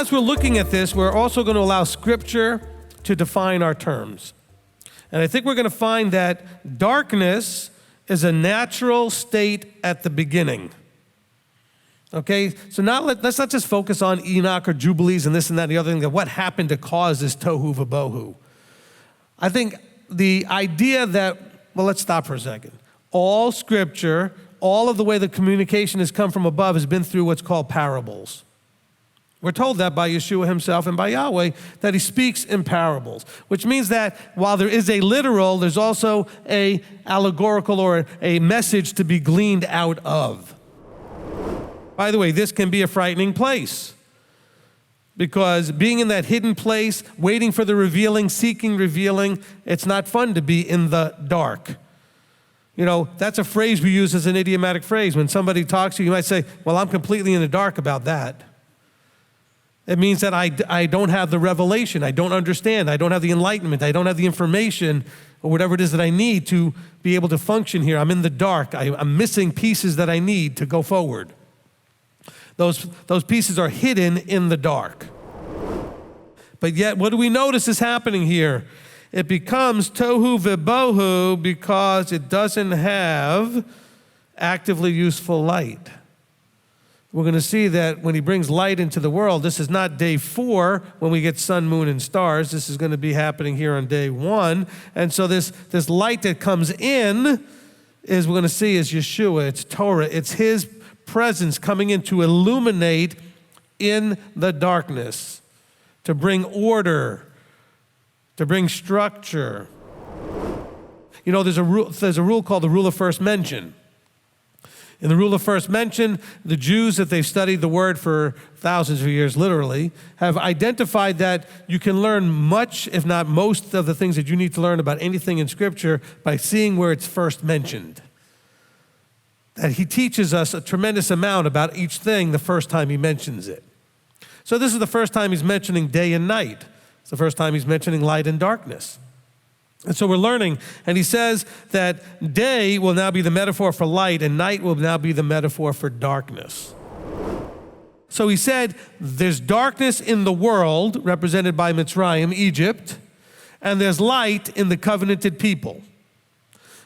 as we're looking at this, we're also going to allow Scripture to define our terms. And I think we're going to find that darkness is a natural state at the beginning. Okay, so now let's not just focus on Enoch or Jubilees and this and that and the other thing, that what happened to cause this tohu vabohu. I think the idea that, well, let's stop for a second. All Scripture, all of the way the communication has come from above has been through what's called parables. We're told that by Yeshua himself and by Yahweh, that he speaks in parables, which means that while there is a literal, there's also a allegorical or a message to be gleaned out of. By the way, this can be a frightening place, because being in that hidden place, waiting for the revealing, seeking revealing, it's not fun to be in the dark. You know, that's a phrase we use as an idiomatic phrase. When somebody talks to you, you might say, well, I'm completely in the dark about that. It means that I don't have the revelation, I don't understand, I don't have the enlightenment, I don't have the information or whatever it is that I need to be able to function here. I'm in the dark, I'm missing pieces that I need to go forward. Those pieces are hidden in the dark. But yet, what do we notice is happening here? It becomes tohu vabohu because it doesn't have actively useful light. We're going to see that when he brings light into the world, this is not day 4 when we get sun, moon, and stars. This is going to be happening here on day 1. And so this light that comes in is, we're going to see, is Yeshua. It's Torah. It's his presence coming in to illuminate in the darkness, to bring order, to bring structure. You know, there's a rule called the rule of first mention. In the rule of first mention, the Jews that they've studied the word for thousands of years, literally, have identified that you can learn much, if not most, of the things that you need to learn about anything in Scripture by seeing where it's first mentioned. That he teaches us a tremendous amount about each thing the first time he mentions it. So this is the first time he's mentioning day and night. It's the first time he's mentioning light and darkness. And so we're learning, and he says that day will now be the metaphor for light, and night will now be the metaphor for darkness. So he said there's darkness in the world, represented by Mitzrayim, Egypt, and there's light in the covenanted people.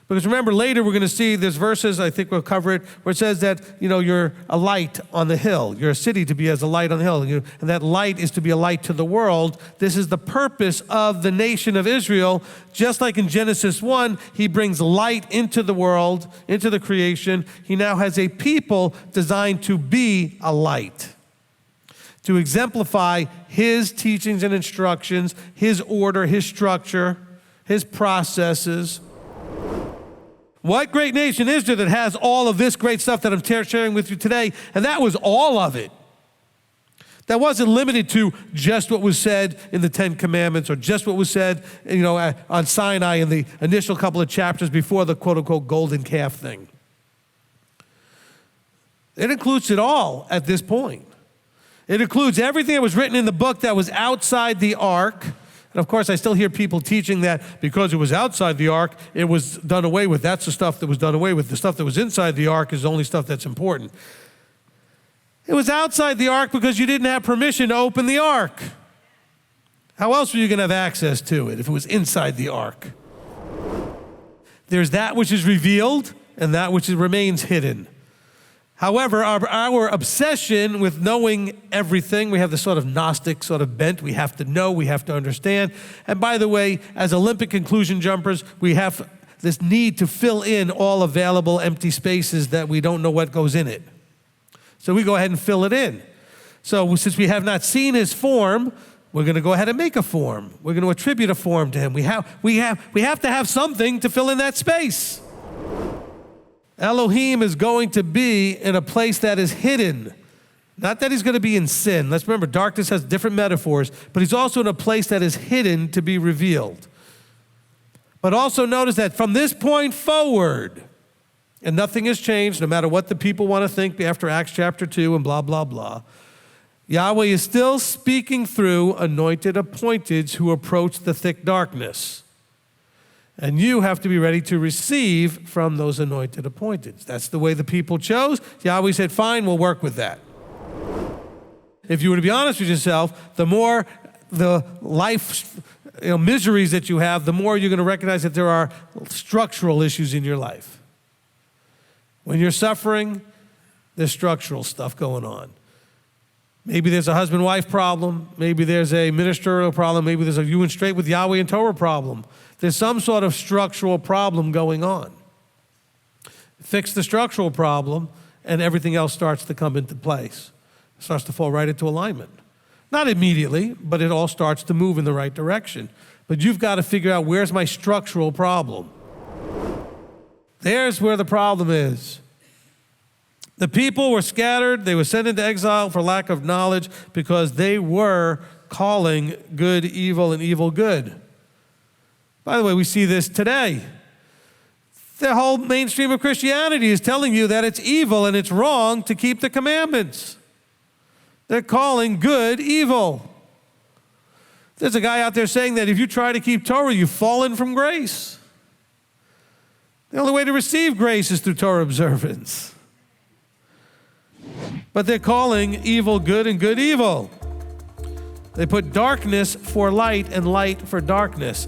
Because remember, later we're going to see there's verses, I think we'll cover it, where it says that, you know, you're a light on the hill. You're a city to be as a light on the hill. And that light is to be a light to the world. This is the purpose of the nation of Israel. Just like in Genesis 1, he brings light into the world, into the creation. He now has a people designed to be a light, to exemplify his teachings and instructions, his order, his structure, his processes. What great nation is there that has all of this great stuff that I'm sharing with you today? And that was all of it. That wasn't limited to just what was said in the Ten Commandments or just what was said, you know, on Sinai in the initial couple of chapters before the quote-unquote golden calf thing. It includes it all at this point. It includes everything that was written in the book that was outside the ark. And of course, I still hear people teaching that because it was outside the ark, it was done away with. That's the stuff that was done away with. The stuff that was inside the ark is the only stuff that's important. It was outside the ark because you didn't have permission to open the ark. How else were you going to have access to it if it was inside the ark? There's that which is revealed and that which remains hidden. However, our obsession with knowing everything, we have this sort of Gnostic sort of bent. We have to know, we have to understand. And by the way, as Olympic conclusion jumpers, we have this need to fill in all available empty spaces that we don't know what goes in it. So we go ahead and fill it in. So since we have not seen his form, we're going to go ahead and make a form. We're going to attribute a form to him. We have to have something to fill in that space. Elohim is going to be in a place that is hidden. Not that he's going to be in sin. Let's remember, darkness has different metaphors, but he's also in a place that is hidden to be revealed. But also notice that from this point forward, and nothing has changed, no matter what the people want to think after Acts chapter 2 and blah, blah, blah, Yahweh is still speaking through anointed appointeds who approach the thick darkness. And you have to be ready to receive from those anointed appointeds. That's the way the people chose. Yahweh said, fine, we'll work with that. If you were to be honest with yourself, the more the life miseries that you have, the more you're going to recognize that there are structural issues in your life. When you're suffering, there's structural stuff going on. Maybe there's a husband-wife problem. Maybe there's a ministerial problem. Maybe there's a you and straight with Yahweh and Torah problem. There's some sort of structural problem going on. Fix the structural problem, and everything else starts to come into place. It starts to fall right into alignment. Not immediately, but it all starts to move in the right direction. But you've got to figure out, where's my structural problem? There's where the problem is. The people were scattered. They were sent into exile for lack of knowledge because they were calling good evil and evil good. By the way, we see this today. The whole mainstream of Christianity is telling you that it's evil and it's wrong to keep the commandments. They're calling good evil. There's a guy out there saying that if you try to keep Torah, you've fallen from grace. The only way to receive grace is through Torah observance. But they're calling evil good and good evil. They put darkness for light and light for darkness.